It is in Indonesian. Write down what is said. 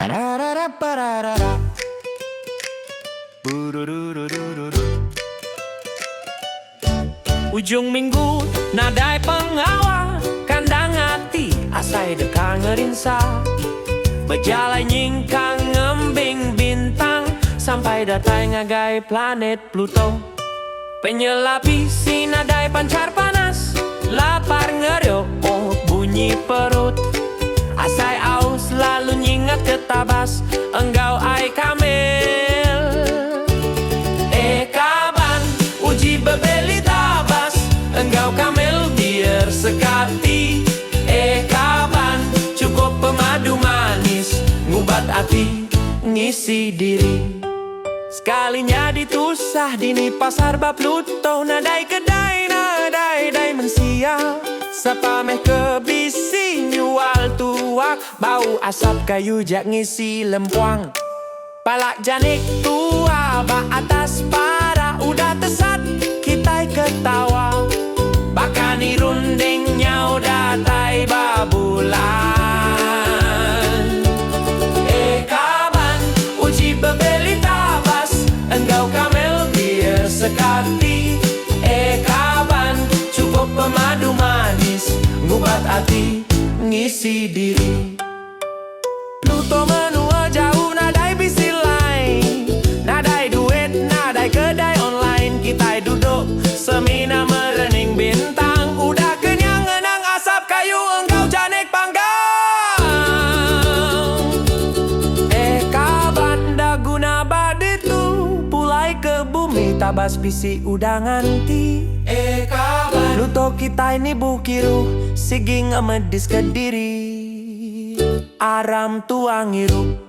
Pararara. Bururururururu. Ujung minggu nadai pengawa, kandang hati asai dekang ngerinsa. Berjalan nyingkang ngembing bintang, sampai datai ngagai planet Pluto. Penyelapi si nadai pancar panas, lapar ngeriok oh bunyi perut. Asai aus lalu nyingat ketabas, enggau ai kamel. Kaban uji bebeli tabas, enggau kamel biar sekati. Kaban cukup pemadu manis, ngubat hati, ngisi diri. Sekalinya ditusah dini pasar bab Pluto. Nadai kedai, nadai mensia, sapameh kebisi nyual tuak. Bau asap kayu jak ngisi lempuang. Palak janik tua bak atas para, udah tesat kita ketawa. Bahkan irundingnya udah tai babulan. Kaban uji bebeli tabas, enggau kamel biar sekati. Kaban cukup pemadu manis, ngubat hati, ngisi diri. Pluto menua jauh nadai bisi lain, nadai duit, nadai kedai online. Kita duduk semina merening bintang, udah kenyang ngenang asap kayu engkau janik panggang. Kaban dah guna baditu, pulai ke bumi tabas bisi udah nganti. Kaban Pluto kita ini bukiru, sigi ngemedis ke diri. Aram tuang iru